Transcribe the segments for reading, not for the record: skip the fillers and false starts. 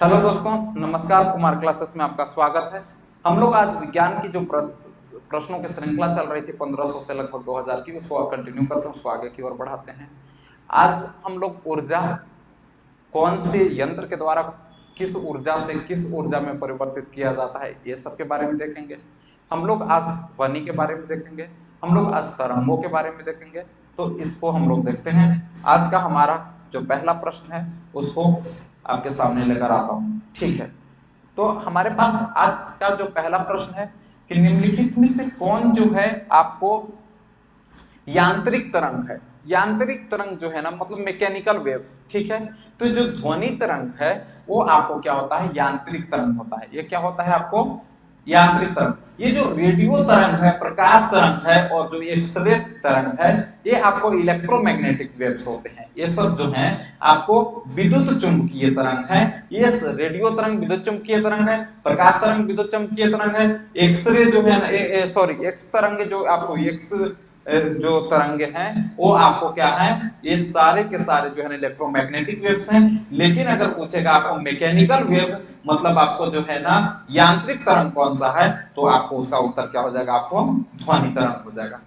Hello दोस्तों, नमस्कार। Kumar classes में आपका स्वागत है। हम लोग आज विज्ञान की जो प्रश्नों की श्रृंखला चल रही थी 1500 से लगभग 2000 की, उसको कंटिन्यू करते हैं, उसको आगे की ओर बढ़ाते हैं। आज हम लोग ऊर्जा कौन से यंत्र के द्वारा किस ऊर्जा से किस ऊर्जा में परिवर्तित किया जाता है, ये सब के बारे में देखेंगे। हम लोग आज ध्वनि के बारे में देखेंगे, हम लोग आज तरंगों के बारे में देखेंगे। तो इसको हम लोग देखते हैं। आज का हमारा जो पहला प्रश्न है उसको आपके सामने लेकर आता हूं, ठीक है। तो हमारे पास आज का जो पहला प्रश्न है कि निम्नलिखित में से कौन जो है आपको यांत्रिक तरंग है। यांत्रिक तरंग जो है ना, मतलब मैकेनिकल वेव, ठीक है। तो जो ध्वनि तरंग है वो आपको क्या होता है, यांत्रिक तरंग होता है। ये क्या होता है आपको, यांत्रिक तरंग। ये जो रेडियो तरंग है, प्रकाश तरंग है, और जो एक्सरे तरंग है, ये आपको इलेक्ट्रोमैग्नेटिक वेव्स होते हैं। ये सब जो है आपको विद्युत चुंबकीय तरंग है। ये रेडियो तरंग विद्युत चुंबकीय तरंग है, प्रकाश तरंग विद्युत चुंबकीय तरंग है, एक्सरे जो है ना, सॉरी, एक्स तरंग जो आपको एक्स जो तरंगे हैं वो आपको क्या है, ये सारे के सारे जो है इलेक्ट्रोमैग्नेटिक वेव्स हैं। लेकिन अगर पूछेगा आपको मैकेनिकल वेव, मतलब आपको जो है ना यांत्रिक तरंग कौन सा है, तो आपको उसका उत्तर क्या हो जाएगा, आपको ध्वनि तरंग हो जाएगा।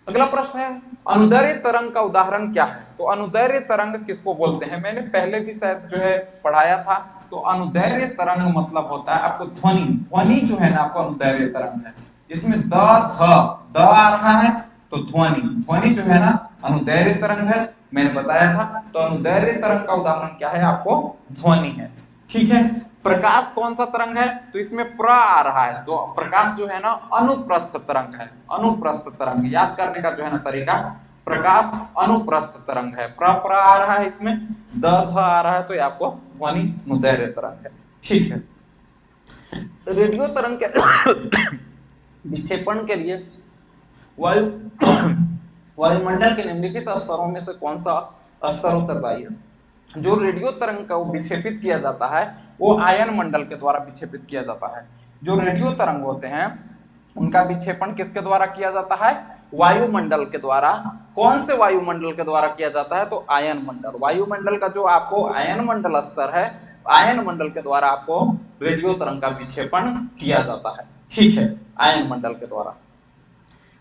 अगला प्रश्न है, अनुदैर्ध्य तरंग का उदाहरण क्या है। तो अनुदैर्ध्य तरंग किसको बोलते हैं, मैंने पहले भी शायद जो है पढ़ाया था। तो अनुदैर्ध्य तरंग मतलब होता है आपको ध्वनि। ध्वनि जो है ना आपको अनुदैर्ध्य तरंग है। इसमें द आ रहा है, तो ध्वनि, ध्वनि जो है ना अनुदैर्ध्य तरंग है। मैंने बताया था। तो अनुदैर्ध्य तरंग का उदाहरण क्या है, आपको ध्वनि है, ठीक है। प्रकाश कौन सा तरंग है, तो इसमें प्र आ रहा है, तो प्रकाश जो है ना अनुप्रस्थ तरंग है। अनुप्रस्थ तरंग याद करने का जो है ना तरीका, प्रकाश अनुप्रस्थ तरंग है। प्र आ रहा है, इसमें द आ रहा है, तो ये आपको ध्वनि अनुदैर्ध्य तरंग है, ठीक है। रेडियो तरंग के विक्षेपण के लिए वायु वायुमंडल के निम्नलिखित स्तरों में से कौन सा स्तर उत्तरदायी है। जो रेडियो तरंग को विक्षेपित किया जाता है वो आयन मंडल के द्वारा विक्षेपित किया जाता है। जो रेडियो तरंग होते हैं उनका विक्षेपण किसके द्वारा किया जाता है, वायुमंडल के द्वारा। कौन से वायुमंडल के द्वारा किया जाता है, तो आयन मंडल। वायुमंडल का जो आपको आयन मंडल स्तर है, आयन मंडल के द्वारा आपको रेडियो तरंग का विक्षेपण किया जाता है, ठीक है, आयन मंडल के द्वारा।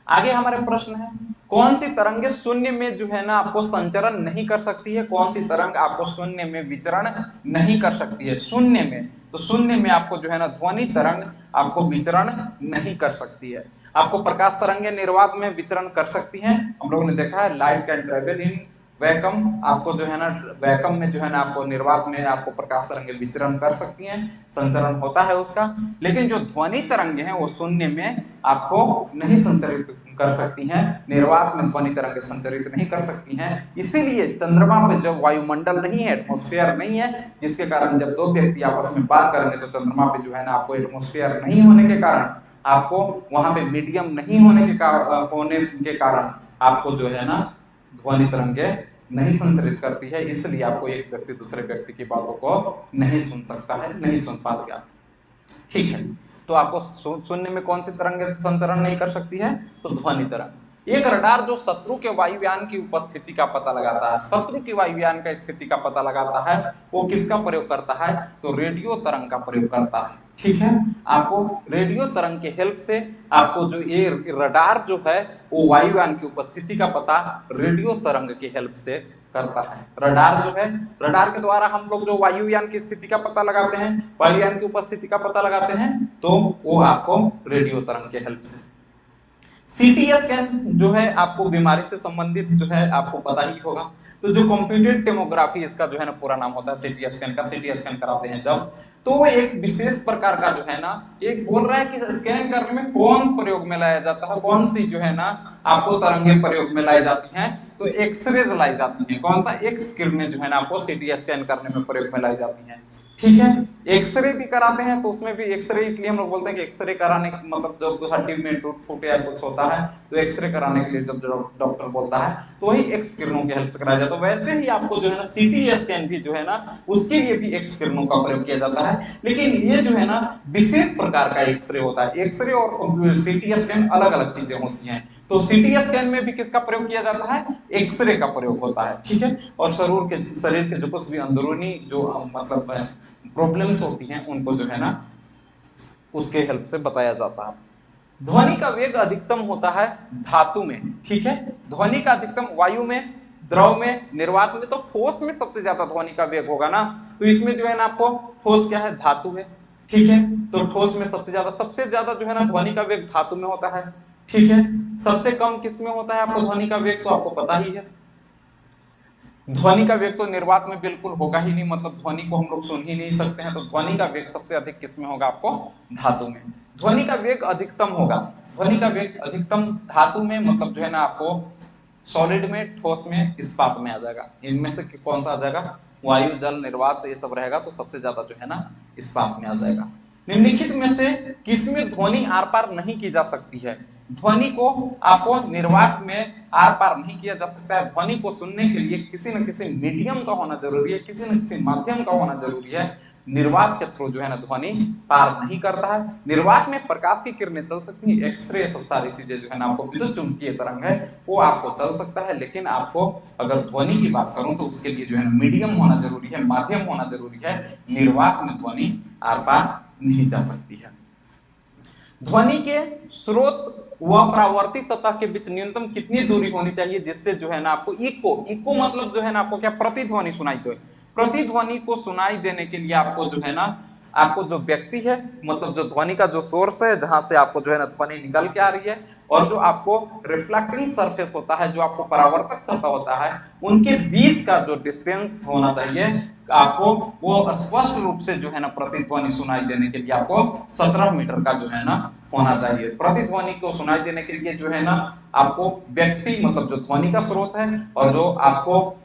आगे हमारे प्रश्न है, कौन सी तरंगे शून्य में जो है ना आपको संचरण नहीं कर सकती है। कौन सी तरंग आपको शून्य में विचरण नहीं कर सकती है, शून्य में। तो शून्य में आपको जो है ना ध्वनि तरंग आपको विचरण नहीं कर सकती है। आपको प्रकाश तरंगे निर्वात में विचरण कर सकती हैं। हम लोगों ने देखा है light can travel in vacuum. आपको जो है ना वैक्यूम में जो है ना आपको निर्वात में आपको प्रकाश तरंगे विचरण कर सकती हैं, संचरण होता है उसका। लेकिन जो ध्वनि तरंगे हैं वो शून्य में आपको नहीं संचरित कर सकती हैं, निर्वात में ध्वनि तरंगे संचरित नहीं कर सकती हैं। इसीलिए चंद्रमा पे जब वायुमंडल नहीं है, एटमॉस्फेयर नहीं है, जिसके कारण जब दो व्यक्ति आपस में बात करेंगे तो चंद्रमा पे जो है ना आपको एटमॉस्फेयर नहीं होने के कारण, आपको वहां पे मीडियम नहीं होने के कारण आपको जो है ना ध्वनि तरंगे नहीं संचरित करती है। इसलिए आपको एक व्यक्ति दूसरे व्यक्ति की बातों को नहीं सुन सकता है, नहीं सुन पाता, ठीक है। तो आपको शून्य में कौन सी तरंग संचरण नहीं कर सकती है, तो ध्वनि तरंग। एक रडार जो शत्रु के वायुयान की उपस्थिति का पता लगाता है, शत्रु की वायुयान का स्थिति का पता लगाता है, वो किसका प्रयोग करता है, तो रेडियो तरंग का प्रयोग करता है, ठीक है। आपको रेडियो तरंग के हेल्प से आपको जो ये रडार जो है वो वायुयान की उपस्थिति का पता रेडियो तरंग की हेल्प से करता है। रडार जो है, रडार के द्वारा हम लोग जो वायुयान की स्थिति का पता लगाते हैं, वायुयान की उपस्थिति का पता लगाते हैं, तो वो आपको रेडियो तरंग के हेल्प से। सीटी स्कैन जो है आपको बीमारी से संबंधित जो है आपको पता ही होगा। तो जो कंप्यूटेड टेमोग्राफी, इसका जो है ना पूरा नाम होता है सीटी स्कैन का। सीटी स्कैन कराते हैं जब, तो वो एक विशेष प्रकार का जो है ना, एक बोल रहा है कि स्कैन करने में कौन प्रयोग में लाया जाता है, कौन सी जो है ना आपको तरंगे प्रयोग में लाई जाती हैं, तो एक्सरेज लाई जाती हैं। कौन सा, एक्स किरणें जो है ना आपको सीटी स्कैन करने में प्रयोग में लाई जाती हैं, ठीक है। एक्सरे भी कराते हैं, तो उसमें भी एक्सरे इसलिए हम लोग बोलते हैं कि एक्सरे कराने मतलब जब हड्डी में टूट फूट या कुछ होता है तो एक्सरे कराने के लिए जब डॉक्टर बोलता है तो वही एक्स किरणों की हेल्प से कराया जाता है। तो वैसे ही आपको जो है ना सीटी स्कैन भी जो है ना उसके लिए भी एक्स किरणों का प्रयोग किया जाता है। लेकिन ये जो है ना विशेष प्रकार का एक्सरे होता है। एक्सरे और सीटी स्कैन अलग अलग चीजें होती हैं। तो सीटी स्कैन में भी किसका प्रयोग किया जाता है, एक्सरे का प्रयोग होता है, ठीक है। और शरीर के जो कुछ भी अंदरूनी जो मतलब प्रॉब्लम्स होती हैं उनको जो है ना उसके हेल्प से बताया जाता है। ध्वनि का वेग अधिकतम होता है धातु में, ठीक है। ध्वनि का अधिकतम वायु में, द्रव में, निर्वात में। तो ठोस में सबसे ज्यादा ध्वनि का वेग होगा ना, तो इसमें जो है ना आपको ठोस क्या है, धातु है, ठीक है। तो ठोस में सबसे ज्यादा जो है ना ध्वनि का वेग धातु में होता है, ठीक है। सबसे कम किस में होता है आपको ध्वनि का वेग, तो आपको पता ही है। ध्वनि का वेग तो निर्वात में बिल्कुल होगा ही नहीं, मतलब ध्वनि को हम लोग सुन ही नहीं सकते हैं। तो ध्वनि का वेग सबसे अधिक किस में होगा, आपको धातु में। ध्वनि का वेग अधिकतम होगा, ध्वनि का वेग अधिकतम धातु में, मतलब जो है ना आपको सॉलिड में, ठोस में, इस्पात में आ जाएगा। इनमें से कौन सा आ जाएगा, वायु, जल, निर्वात, ये सब रहेगा तो सबसे ज्यादा जो है ना इस्पात में आ जाएगा। निम्नलिखित में से किसमें ध्वनि आर पार नहीं की जा सकती है। ध्वनि को आपको निर्वात में आर पार नहीं किया जा सकता है। ध्वनि को सुनने के लिए किसी न किसी मीडियम का होना जरूरी है, किसी न किसी माध्यम का होना जरूरी है। निर्वात के थ्रू जो है ना ध्वनि पार नहीं करता है। निर्वात में प्रकाश की किरणें चल सकती हैं, एक्सरे, सब सारी चीजें जो है ना आपको, विद्युत चुंबकीय तरंग है वो आपको चल सकता है। लेकिन आपको अगर ध्वनि की बात करूं तो उसके लिए जो है मीडियम होना जरूरी है, माध्यम होना जरूरी है। निर्वात में ध्वनि आर पार नहीं जा सकती है। ध्वनि के स्रोत व परावर्ती सतह के बीच न्यूनतम कितनी दूरी होनी चाहिए जिससे जो है ना आपको इको मतलब जो है ना आपको क्या, प्रतिध्वनि सुनाई दे। प्रतिध्वनि को सुनाई देने के लिए आपको जो है ना, आपको जो व्यक्ति है, मतलब जो ध्वनि का जो सोर्स है जहां से आपको जो है ना ध्वनि निकल के आ रही है, और जो आपको रिफ्लेक्टिंग सरफेस होता है, जो आपको परावर्तक सतह होता है, उनके बीच का जो डिस्टेंस होना चाहिए आपको, वो स्पष्ट रूप से जो है ना प्रतिध्वनि सुनाई देने के लिए आपको 17 मीटर का जो है ना होना चाहिए। प्रतिध्वनि को सुनाई देने के लिए जो है ना आपको व्यक्ति, मतलब जो ध्वनि का स्रोत है और जो आपको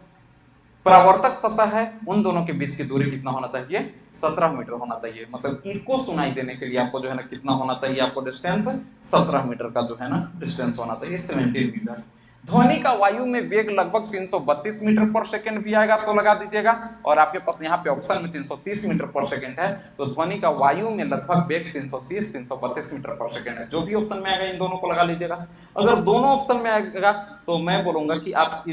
परावर्तक सतह है, उन दोनों के बीच की दूरी कितना होना चाहिए, 17 मीटर होना चाहिए। मतलब इको सुनाई देने के लिए आपको जो है ना कितना होना चाहिए, आपको डिस्टेंस 17 मीटर का जो है ना डिस्टेंस होना चाहिए, 17 मीटर। ध्वनि का वायु में वेग लगभग 332 मीटर पर सेकंड भी आएगा तो लगा दीजिएगा, और आपके पास यहाँ पे ऑप्शन में 330 मीटर पर सेकंड है, तो ध्वनि का वायु में लगभग वेग 330 332 मीटर पर सेकंड है। जो भी ऑप्शन में आएगा इन दोनों को लगा लीजिएगा। अगर दोनों ऑप्शन में आएगा तो मैं बोलूंगा कि आप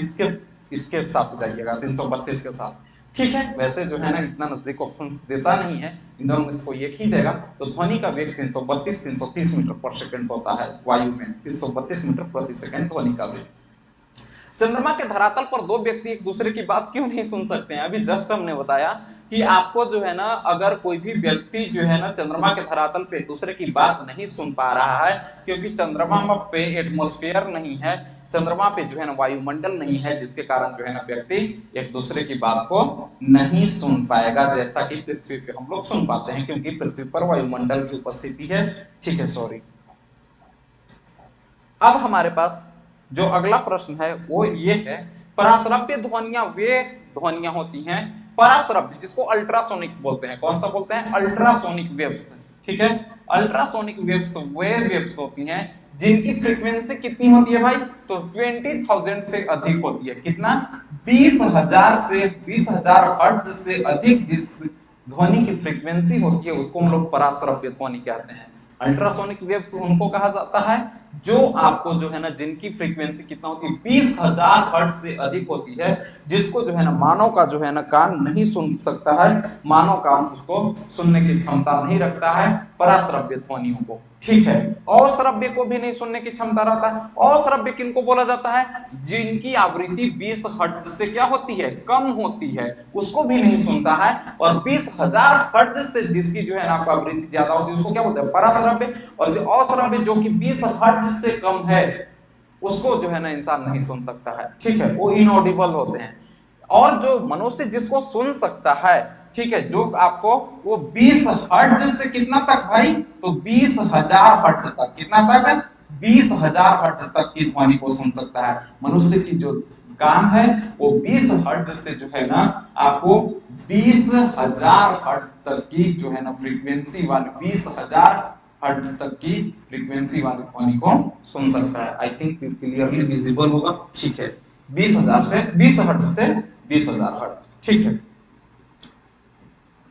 इसके साथ जाइएगा, 332 के साथ, ठीक है। वैसे जो है ना इतना नजदीक ऑप्शंस देता नहीं है, इन दोनों में से कोई एक ही देगा। तो ध्वनि का वेग 332 330 मीटर पर सेकंड होता है वायु में, 332 मीटर प्रति सेकंड ध्वनि का वेग। चंद्रमा के धरातल पर दो व्यक्ति एक दूसरे की बात क्यों नहीं सुन सकते हैं। अभी जस्ट हमने बताया कि आपको जो है ना, अगर कोई भी व्यक्ति जो है ना चंद्रमा के धरातल पे दूसरे की बात नहीं सुन पा रहा है, क्योंकि चंद्रमा पे एटमॉस्फेयर नहीं है, चंद्रमा पे जो है ना वायुमंडल नहीं है, जिसके कारण जो है ना व्यक्ति एक दूसरे की बात को नहीं सुन पाएगा, जैसा कि पृथ्वी पे हम लोग सुन पाते हैं, क्योंकि पृथ्वी पर वायुमंडल की उपस्थिति है, ठीक है। सॉरी। अब हमारे पास जो अगला प्रश्न है वो ये है, पराश्रव्य ध्वनियां वे ध्वनियां होती हैं, पराश्रव्य जिसको अल्ट्रासोनिक बोलते हैं। कौन सा बोलते हैं, अल्ट्रासोनिक वेव्स, ठीक है। अल्ट्रासोनिक वेव्स वे वेव्स होती हैं जिनकी फ्रीक्वेंसी कितनी होती है भाई, तो 20,000 से अधिक होती है। कितना, 20,000 हर्ट्ज से अधिक जिस ध्वनि की फ्रीक्वेंसी होती है उसको हम लोग पराश्रव्य ध्वनि कहते हैं। अल्ट्रासोनिक वेव्स उनको कहा जाता है जो आपको जो है ना जिनकी फ्रीक्वेंसी कितना होती है, 20,000 हर्ट्ज से अधिक होती है, जिसको जो है ना मानव का जो है ना कान नहीं सुन सकता है, मानव कान उसको सुनने की क्षमता नहीं रखता है, पराश्रव्य ध्वनियों को, ठीक है। अश्रव्य को भी नहीं सुनने की क्षमता रहता है। अश्रव्य किनको बोला जाता है, जिनकी आवृत्ति 20 हर्ट्ज से क्या होती है, कम होती है, उसको भी नहीं सुनता है। और 20,000 हर्ट्ज से जिसकी जो है ना आपको आवृत्ति ज्यादा होती है उसको क्या बोलते हैं, पराश्रव्य। और जो अश्रव्य जो कि 20 हर्ट्ज से कम है उसको जो है ना इंसान नहीं सुन सकता है, ठीक है, वो इनऑडिबल होते हैं। और जो मनुष्य जिसको सुन सकता है, ठीक है, जो आपको वो 20 हर्ट्ज से कितना तक भाई, तो 20,000 हर्ट्ज तक, कितना तक, 20,000 हर्ट्ज तक की ध्वनि को सुन सकता है। मनुष्य की जो कान है वो 20 हर्ट्ज से जो है ना आपको 20,000 हर्ट्ज तक की जो है ना फ्रीक्वेंसी वाली, 20,000 हर्ट्ज तक की फ्रीक्वेंसी वाली ध्वनि को सुन सकता है। आई थिंक क्लियरली विजिबल होगा, ठीक है। 20,000 से 20 हर्ट्ज से 20,000 हर्ट्ज, ठीक है।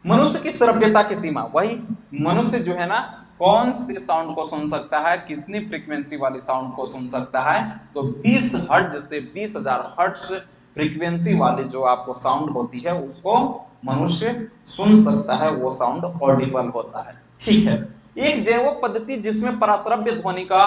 मनुष्य की श्रव्यता की सीमा, वही मनुष्य जो है ना कौन से साउंड को सुन सकता है, कितनी फ्रीक्वेंसी वाली साउंड को सुन सकता है, तो 20 हर्ट्ज से 20,000 हर्ट्ज फ्रीक्वेंसी वाली जो आपको साउंड होती है उसको मनुष्य सुन सकता है, वो साउंड ऑडिबल होता है। ठीक है, एक जैव पद्धति जिसमें पराश्रव्य ध्वनि का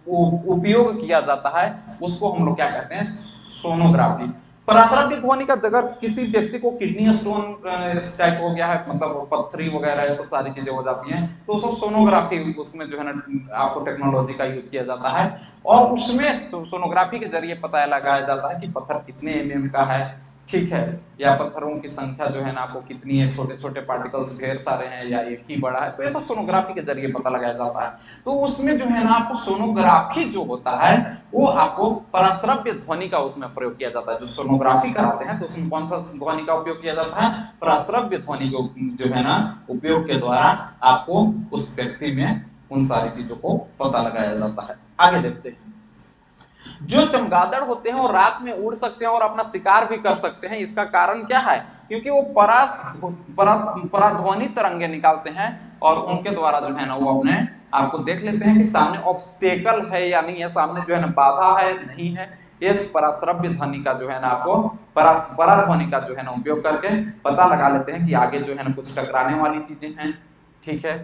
उपयोग किया जाता है उसको हम लोग क्या कहते हैं, सोनोग्राफी। पराश्रव्य ध्वनि का अगर किसी व्यक्ति को किडनी स्टोन इस टाइप हो गया है, मतलब पत्थरी वगैरह ये सब सारी चीजें हो जाती हैं, तो सब सोनोग्राफी उसमें जो है ना आपको टेक्नोलॉजी का यूज किया जाता है और उसमें सोनोग्राफी के जरिए पता लगाया जाता है कि पत्थर कितने एमएम का है, ठीक है, या पत्थरों की संख्या जो है ना आपको कितनी है, छोटे छोटे पार्टिकल्स ढेर सारे हैं या एक ही बड़ा है, तो ये सब सोनोग्राफी के जरिए पता लगाया जाता है। तो उसमें जो है ना आपको सोनोग्राफी जो होता है वो आपको पराश्रव्य ध्वनि का उसमें प्रयोग किया जाता है। जो सोनोग्राफी कराते हैं तो उसमें कौन सा ध्वनि का उपयोग किया जाता है, पराश्रव्य ध्वनि को जो है ना उपयोग के द्वारा आपको उस व्यक्ति में उन सारी चीजों को पता लगाया जाता है। आगे देखते हैं, जो चमगादड़ होते हैं वो रात में उड़ सकते हैं और अपना शिकार भी कर सकते हैं। इसका कारण क्या है, क्योंकि वो पराध्वनि तरंगे निकालते हैं और उनके द्वारा जो है ना वो अपने आपको देख लेते हैं कि सामने ऑब्स्टेकल है या नहीं है, सामने जो है ना बाधा है नहीं है। इस पराश्रव्य ध्वनि का जो है ना आपको पराध्वनि का जो है ना उपयोग करके पता लगा लेते हैं कि आगे जो है ना कुछ टकराने वाली चीजें हैं, ठीक है।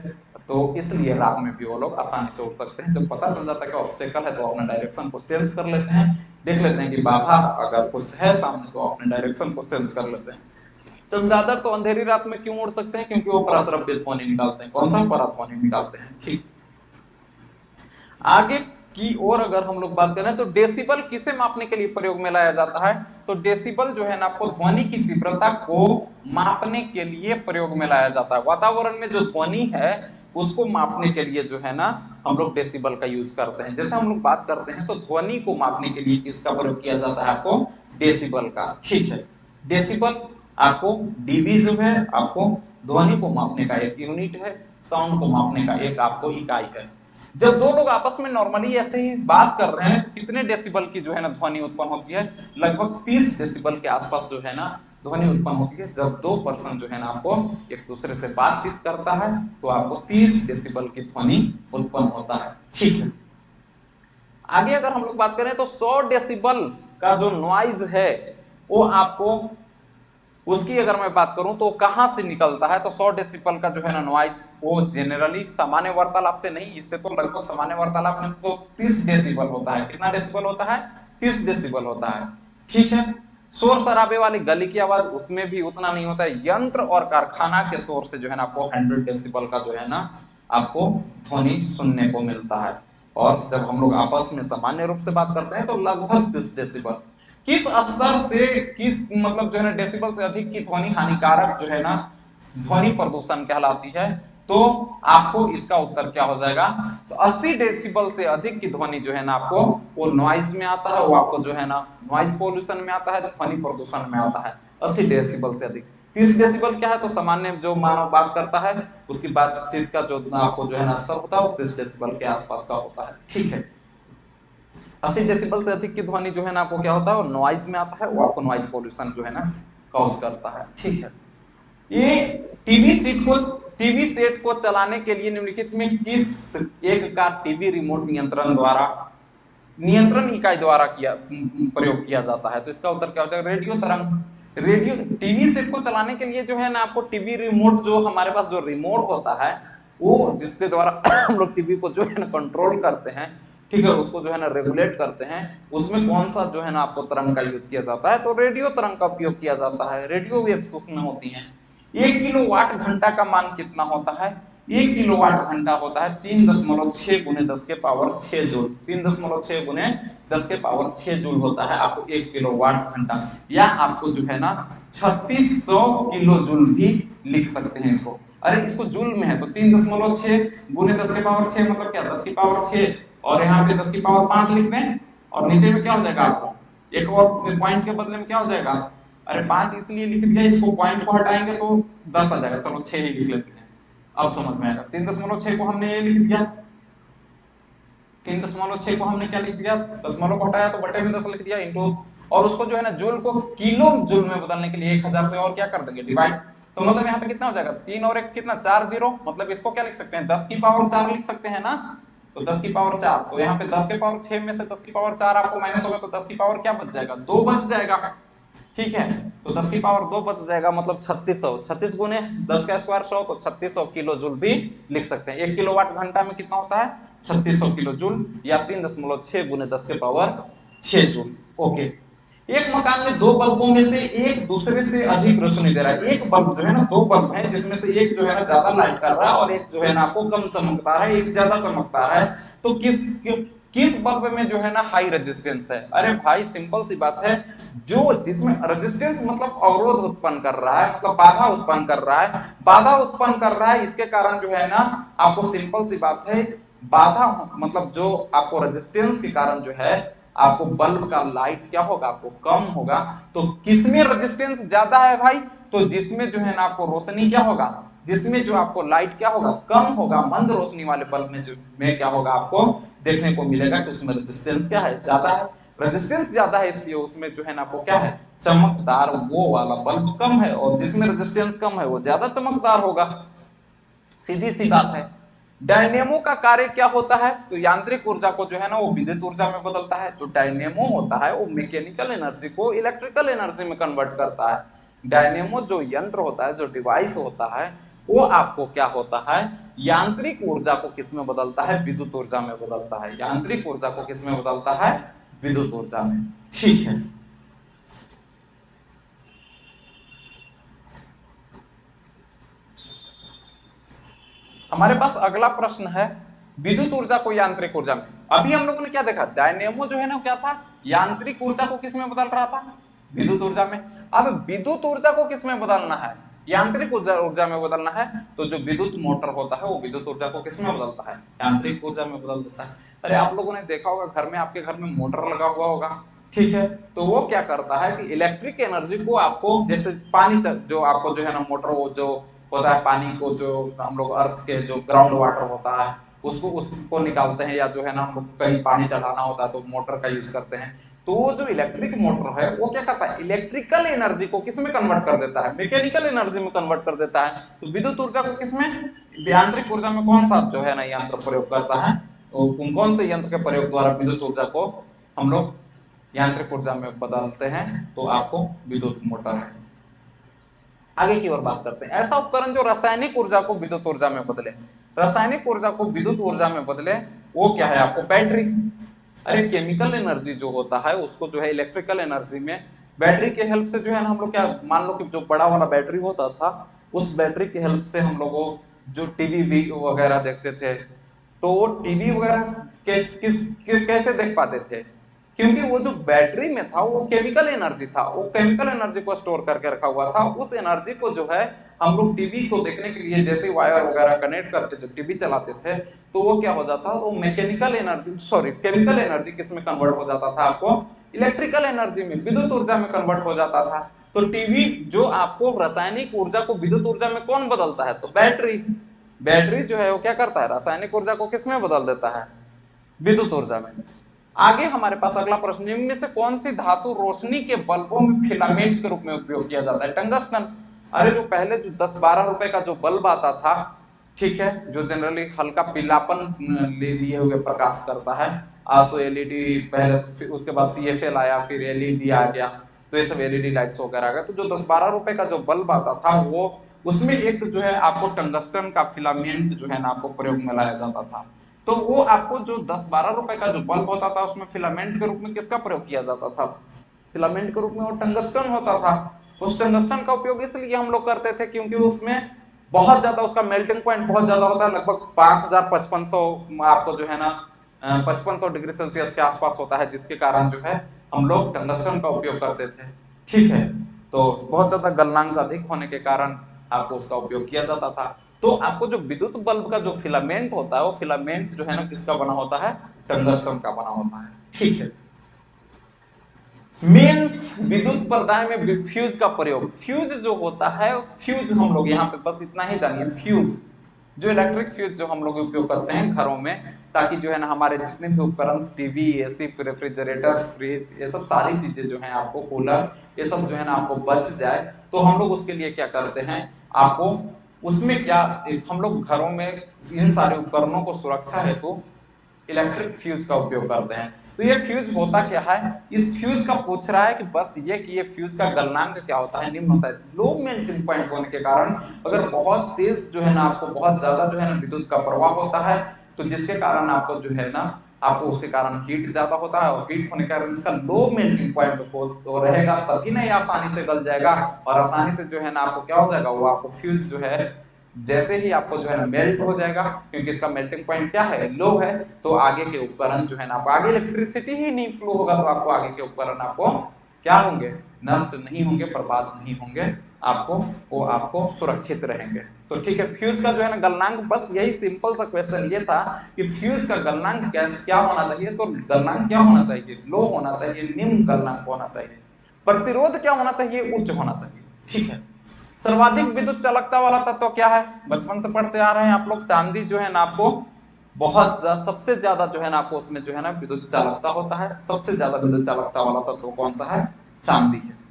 तो इसलिए रात में भी वो लोग आसानी से उड़ सकते हैं। जब पता चल जाता है कि ऑब्स्टेकल है तो अपना डायरेक्शन को चेंज कर लेते हैं, देख लेते हैं कि बाधा अगर कुछ है सामने तो अपने डायरेक्शन को चेंज कर लेते हैं। चमगादड़ तो अंधेरी रात में क्यों उड़ सकते हैं, क्योंकि वो पराश्रव्य ध्वनि निकालते हैं। कौन सा, पराध्वनि निकालते हैं। ठीक, आगे की ओर अगर हम लोग बात करें तो डेसिबल किसे मापने के लिए प्रयोग में लाया जाता है, तो डेसिबल जो है ना आपको ध्वनि की तीव्रता को मापने के लिए प्रयोग में लाया जाता है। वातावरण में जो ध्वनि है उसको मापने के लिए जो है ना हम लोग डेसिबल का यूज करते हैं। जैसे हम लोग बात करते हैं तो ध्वनि को मापने के लिए किसका प्रयोग किया जाता है, आपको डेसिबल का। ठीक है, डेसिबल आपको डीबी जो है आपको ध्वनि को मापने का एक यूनिट है, साउंड को मापने का एक आपको इकाई है। जब दो लोग आपस में नॉर्मली ऐसे ही बात कर रहे हैं, कितने डेसिबल की जो है ना ध्वनि उत्पन्न होती है, लगभग 30 डेसिबल के आसपास जो है ना ध्वनि उत्पन्न होती है। जब दो पर्सन जो है ना आपको एक दूसरे से बातचीत करता है तो आपको 30 डेसिबल की ध्वनि उत्पन्न होता है। ठीक है, आगे अगर हम लोग बात करें तो 100 डेसिबल का जो नॉइज है वो आपको उसकी अगर मैं बात करूं तो कहां से निकलता है, तो 100 डेसिबल का जो है ना नॉइज वो जनरली सामान्य वार्तालाप से नहीं, इससे तो लगभग सामान्य वार्तालाप में तो 30 डेसिबल होता है। कितना डेसिबल होता है, 30 डेसिबल होता है। ठीक है, शोर शराबे वाली गली की आवाज उसमें भी उतना नहीं होता है। यंत्र और कारखाना के शोर से जो है ना आपको 100 डेसिबल का जो है ना आपको ध्वनि सुनने को मिलता है। और जब हम लोग आपस में सामान्य रूप से बात करते हैं तो लगभग 30 डेसिबल। किस स्तर से किस मतलब जो है ना डेसिबल से अधिक की ध्वनि हानिकारक जो है ना ध्वनि प्रदूषण कहलाती है, तो आपको इसका उत्तर क्या हो जाएगा, तो 80 डेसिबल से अधिक की ध्वनि जो है ना आपको वो नॉइज में आता है, वो आपको जो है ना नॉइज पोल्यूशन में आता है, ध्वनि प्रदूषण में आता है 80 डेसिबल से अधिक। 30 डेसिबल क्या है, तो सामान्य जो मानव बात करता है उसकी बातचीत का जो आपको जो है ना स्तर होता है वो 30 डेसिबल के आसपास का होता है। ठीक है, 80 डेसिबल से अधिक की ध्वनि जो है ना आपको क्या होता है, वो नॉइज में आता है, वो आपको नॉइज पोल्यूशन जो है ना कॉज करता है। ठीक है, ये टीवी सेट को चलाने के लिए निम्नलिखित में किस एक का टीवी रिमोट नियंत्रण इकाई द्वारा प्रयोग किया जाता है, तो इसका उत्तर क्या हो जाएगा, रेडियो तरंग। रेडियो टीवी सेट को चलाने के लिए जो है ना आपको टीवी रिमोट, जो हमारे पास जो रिमोट होता है वो जिसके द्वारा हम लोग टीवी को जो है ना कंट्रोल करते हैं, ठीक है, उसको जो है ना रेगुलेट करते हैं, उसमें कौन सा जो है ना आपको तरंग का यूज किया जाता है, तो रेडियो तरंग का उपयोग किया जाता है। रेडियो वेव्स उसमें होती हैं। 1 किलोवाट घंटा का मान कितना होता है, 1 किलोवाट घंटा होता है 3.6 गुने 10 के पावर 6 जूल। 3.6 गुने 10 के पावर 6 जूल होता है आपको 1 किलोवाट घंटा, या आपको जो है ना 3600 किलो जूल भी लिख सकते हैं इसको। अरे इसको जूल में है तो 3.6 गुने 10 के पावर 6 मतलब क्या, 10 की पावर 6 और यहाँ पे 10 की पावर 5 लिख दें और नीचे में क्या हो जाएगा, आपको एक और पॉइंट के बदले में क्या हो जाएगा, अरे 5 इसलिए लिख दिया, इसको पॉइंट को हटाएंगे तो 10 आ जाएगा, चलो 6 ही लिख लेते हैं, अब समझ में आएगा। 3.6 को हमने ये लिख दिया, 3.6 को हमने क्या लिख दिया, दशमलव को हटाया तो बटे में 10 लिख दिया, इंटू, और उसको जो है ना जूल को किलो जूल में बदलने के लिए 1000 से और क्या कर देंगे, डिवाइड। तो मतलब यहाँ पे कितना हो जाएगा, 3 और 1 कितना 4 जीरो, मतलब इसको क्या लिख सकते हैं 10 की पावर 4 लिख सकते हैं ना। तो 10 की पावर 4, तो यहाँ पे 10 के पावर 6 में से 10 की पावर 4 आपको माइनस होगा तो 10 की पावर क्या बच जाएगा 2 बच जाएगा। ठीक है, तो 10 की पावर 2 बच जाएगा, मतलब 3600, 36 गुने 10 का स्क्वायर 100, तो 3600 किलो जूल भी लिख सकते हैं। 1 किलोवाट घंटा में कितना होता है 3600 किलो जूल, या 3.6 गुने 10 के पावर 6 जूल। ओके, एक मकान में दो बल्बों में से एक दूसरे से अधिक रोशनी दे रहा है। एक बल्ब जो है ना, दो बल्ब है जिसमें से एक जो है ना ज्यादा लाइट कर रहा है और एक जो है ना आपको कम चमकता है, एक ज्यादा चमकता है, तो किस बल्ब में जो है ना हाई रेजिस्टेंस है। अरे भाई सिंपल सी बात है, जो जिसमें रेजिस्टेंस मतलब अवरोध उत्पन्न कर रहा है, मतलब बाधा उत्पन्न कर रहा है, बाधा उत्पन्न कर रहा है, इसके कारण जो है ना आपको सिंपल सी बात है, बाधा मतलब जो आपको रेजिस्टेंस के कारण जो है आपको बल्ब का लाइट क्या होगा आपको कम होगा। तो किसमें रेजिस्टेंस ज्यादा है भाई, तो जिसमें जो है ना आपको रोशनी क्या होगा, जिसमें जो आपको लाइट क्या होगा कम होगा, मंद रोशनी वाले बल्ब में जो में क्या होगा आपको देखने को मिलेगा कि उसमें रेजिस्टेंस क्या है ज्यादा है। रेजिस्टेंस ज्यादा है इसलिए उसमें जो है ना आपको क्या है चमकदार वो वाला बल्ब कम है, और जिसमें रेजिस्टेंस कम है वो ज्यादा चमकदार होगा। सीधी सी बात है। डायनेमो का कार्य क्या होता है, तो यांत्रिक ऊर्जा को जो है ना वो विद्युत ऊर्जा में बदलता है। जो डायनेमो होता है वो मैकेनिकल एनर्जी को इलेक्ट्रिकल एनर्जी में कन्वर्ट करता है। डायनेमो जो यंत्र होता है, जो डिवाइस होता है, वो आपको क्या होता है यांत्रिक ऊर्जा को किस में बदलता है विद्युत ऊर्जा में बदलता है। यांत्रिक ऊर्जा को किस में बदलता है विद्युत ऊर्जा में। ठीक है, हमारे पास अगला प्रश्न है विद्युत ऊर्जा को यांत्रिक ऊर्जा में। अभी हम लोगों ने क्या देखा, डायनेमो जो है ना क्या था यांत्रिक ऊर्जा को किस में बदल रहा था विद्युत ऊर्जा में। अब विद्युत ऊर्जा को किस में बदलना है यांत्रिक ऊर्जा में बदलना है, तो जो विद्युत मोटर होता है वो विद्युत ऊर्जा को किस में बदलता है यांत्रिक ऊर्जा में बदल देता है। अरे आप लोगों ने देखा होगा घर में, आपके घर में मोटर लगा हुआ होगा, ठीक है, तो वो क्या करता है कि इलेक्ट्रिक एनर्जी को आपको, जैसे पानी जो आपको जो है ना मोटर वो जो होता है पानी को, जो हम लोग अर्थ के जो ग्राउंड वाटर होता है उसको निकालते हैं, या जो है ना हम लोग कहीं पानी चढ़ाना होता है तो मोटर का यूज करते हैं। तो वो जो इलेक्ट्रिक मोटर है वो क्या करता है इलेक्ट्रिकल एनर्जी को किस में कन्वर्ट कर देता है मैकेनिकल एनर्जी में कन्वर्ट कर देता है। तो विद्युत ऊर्जा को किस में यांत्रिक ऊर्जा में कौन सा जो है ना यंत्र प्रयोग करता है, तो कौन से यंत्र के प्रयोग द्वारा विद्युत ऊर्जा को हम लोग यांत्रिक ऊर्जा में बदलते हैं, तो आपको विद्युत मोटर है। आगे की ओर बात करते हैं, ऐसा उपकरण जो रासायनिक ऊर्जा को विद्युत ऊर्जा में बदले। रासायनिक ऊर्जा को विद्युत ऊर्जा में बदले वो क्या है आपको बैटरी। अरे केमिकल एनर्जी जो होता है उसको जो है इलेक्ट्रिकल एनर्जी में बैटरी के हेल्प से जो है ना हम लोग क्या मान लो कि जो बड़ा वाला बैटरी होता था उस बैटरी के हेल्प से हम लोगों जो टीवी वगैरह देखते थे, तो वो टीवी वगैरह कैसे देख पाते थे, क्योंकि वो जो बैटरी में था वो केमिकल एनर्जी था, वो केमिकल एनर्जी को स्टोर करके रखा हुआ था। उस एनर्जी को जो है हम लोग टीवी को देखने के लिए जैसे वायर वगैरह कनेक्ट करके जो टीवी चलाते थे, तो वो क्या हो जाता, तो mechanical energy sorry chemical energy किस में कन्वर्ट हो जाता था आपको इलेक्ट्रिकल एनर्जी में विद्युत ऊर्जा में कन्वर्ट हो जाता था। तो टीवी जो आपको रासायनिक ऊर्जा को विद्युत ऊर्जा में कौन बदलता है, तो बैटरी। बैटरी जो है वो क्या करता है रासायनिक ऊर्जा को किस में बदल देता है विद्युत ऊर्जा में। आगे हमारे पास अगला प्रश्न, इनमें से कौन सी धातु रोशनी के बल्बों में फिलामेंट के रूप में उपयोग किया जाता है, टंगस्टन। अरे जो पहले जो 10-12 रुपए का जो बल्ब आता था, ठीक है, जो जनरली हल्का पीलापन ले लिए हुए प्रकाश करता है, आज तो एलईडी पहले, फिर उसके बाद सीएफएल आया, फिर एलईडी आ गया, तो ये सब एलईडी लाइट्स वगैरह आ गए। तो जो 10-12 रुपए का जो बल्ब आता था वो उसमें एक जो है आपको टंगस्टन का फिलामेंट जो है ना आपको प्रयोग में लाया जाता था। तो वो आपको जो 10-12 रुपए का जो बल्ब होता था उसमें फिलामेंट के रूप में किसका प्रयोग किया जाता था, फिलामेंट के रूप में वो टंगस्टन होता था। उस टंगस्टन का उपयोग इसलिए हम लोग करते थे क्योंकि उसमें बहुत ज्यादा उसका मेल्टिंग पॉइंट बहुत ज्यादा होता है, लगभग 5000-5500 आपको जो है ना 5500 डिग्री सेल्सियस के आसपास होता है, जिसके कारण जो है हम लोग टंगस्टन का उपयोग करते थे। ठीक है, तो बहुत ज्यादा गलनांक अधिक होने के कारण आपको उसका उपयोग किया जाता था। तो आपको जो विद्युत बल्ब का जो फिलामेंट होता है वो फिलामेंट जो है ना किसका बना होता है टंगस्टन का बना होता है। ठीक है, मेंस विद्युत प्रदाय में फ्यूज का प्रयोग। फ्यूज जो होता है, फ्यूज हम लोग यहाँ पे बस इतना ही जानिए, फ्यूज जो इलेक्ट्रिक फ्यूज जो हम लोग उपयोग करते हैं घरों में, ताकि जो है ना हमारे जितने भी उपकरण टीवी एसी रेफ्रिजरेटर फ्रिज ये सब सारी चीजें जो है आपको कूलर ये सब जो है ना आपको बच जाए, तो हम लोग उसके लिए क्या करते हैं आपको उसमें क्या, हम लोग घरों में इन सारे उपकरणों को सुरक्षा हेतु इलेक्ट्रिक फ्यूज का उपयोग करते हैं। तो ये फ्यूज होता क्या है, इस फ्यूज का पूछ रहा है कि बस ये कि ये फ्यूज का गलनांक क्या होता है, निम्न होता है। लो मेल्टिंग पॉइंट होने के कारण अगर बहुत तेज जो है ना आपको बहुत ज्यादा जो है ना विद्युत का प्रवाह होता है, तो जिसके कारण आपको जो है ना आपको उसके कारण हीट ज्यादा होता है, और हीट होने के कारण इसका लो मेल्टिंग पॉइंट हो तो रहेगा, तभी नहीं आसानी से गल जाएगा, और आसानी से जो है ना आपको क्या हो जाएगा, वो आपको फ्यूज जो है जैसे ही आपको जो है ना मेल्ट हो जाएगा, क्योंकि इसका मेल्टिंग पॉइंट क्या है, लो है, तो आगे के उपकरण जो है ना आपको आगे इलेक्ट्रिसिटी ही नहीं फ्लो होगा, तो आपको आगे के उपकरण आपको क्या होंगे, नष्ट नहीं होंगे, बर्बाद नहीं होंगे, आपको वो आपको सुरक्षित रहेंगे। तो ठीक है, फ्यूज का जो है ना गलनांक, बस यही सिंपल सा क्वेश्चन ये था कि फ्यूज का गलनांक क्या होना चाहिए, तो गलनांक क्या होना चाहिए, लो होना चाहिए, निम्न गलनांक होना चाहिए। प्रतिरोध क्या होना चाहिए, उच्च होना चाहिए। ठीक है, सर्वाधिक विद्युत चालकता वाला तत्व क्या है, बचपन से पढ़ते आ रहे हैं आप लोग, चांदी जो है ना आपको सबसे ज्यादा जो है ना आपको उसमें जो है ना विद्युत चालकता होता है, सबसे ज्यादा विद्युत चालकता वाला तत्व कौन सा है, चांदी है।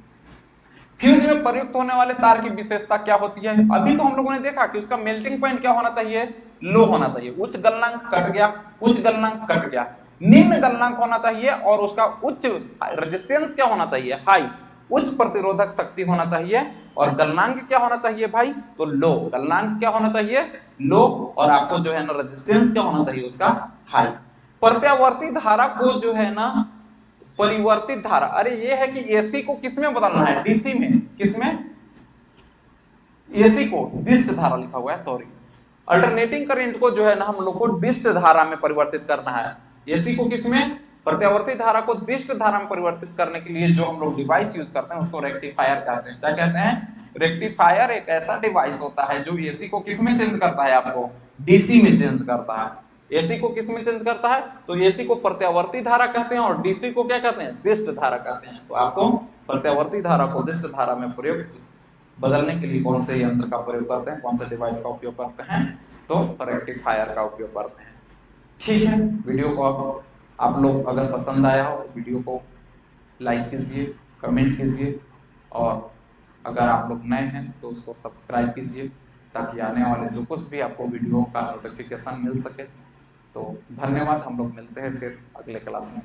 फ्यूज में प्रयुक्त होने वाले तार की विशेषता क्या होती है, अभी तो हम लोगों ने देखा कि उसका मेल्टिंग पॉइंट क्या होना चाहिए, लो होना चाहिए, उच्च गलनांक कट गया, उच्च गलनांक कट गया, निम्न गलनांक होना चाहिए, और उसका उच्च रेजिस्टेंस क्या होना चाहिए, हाई, उच्च प्रतिरोधक शक्ति होना चाहिए, और गलनांक क्या होना चाहिए भाई, तो लो, गलनांक क्या होना चाहिए, लो, और आपको जो है ना रेजिस्टेंस क्या होना चाहिए उसका, हाई। प्रत्यावर्ती धारा को जो है ना परिवर्तित धारा, अरे ये है कि एसी को किसमें बदलना है, डीसी में, किसमें, एसी को डिस्ट धारा लिखा हुआ है, सॉरी, अल्टरनेटिंग करंट को जो है ना हम लोग को डिस्ट धारा में परिवर्तित करना है, एसी को किसमें, प्रत्यावर्ती धारा को डिस्ट धारा में परिवर्तित करने के लिए जो हम लोग डिवाइस यूज करते हैं उसको रेक्टिफायर कहते हैं। क्या कहते हैं, रेक्टिफायर एक ऐसा डिवाइस होता है जो एसी को किसमें चेंज करता है, आपको डीसी में चेंज करता है। एसी को किसमें चेंज करता है, तो एसी को प्रत्यावर्ती धारा कहते हैं, और डीसी को क्या कहते हैं, डिस्ट धारा कहते हैं। तो आपको प्रत्यावर्ती धारा को डिस्ट धारा में प्रयोग बदलने के लिए कौन से यंत्र का प्रयोग करते हैं, कौन से डिवाइस का उपयोग करते हैं, तो रेक्टिफायर का उपयोग करते हैं। ठीक है, वीडियो को आप लोग अगर पसंद आया हो तो वीडियो को लाइक कीजिए, कमेंट कीजिए, और अगर आप लोग नए हैं तो उसको सब्सक्राइब कीजिए, ताकि आने वाले जो कुछ भी आपको वीडियो का नोटिफिकेशन मिल सके। तो धन्यवाद, हम लोग मिलते हैं फिर अगले क्लास में।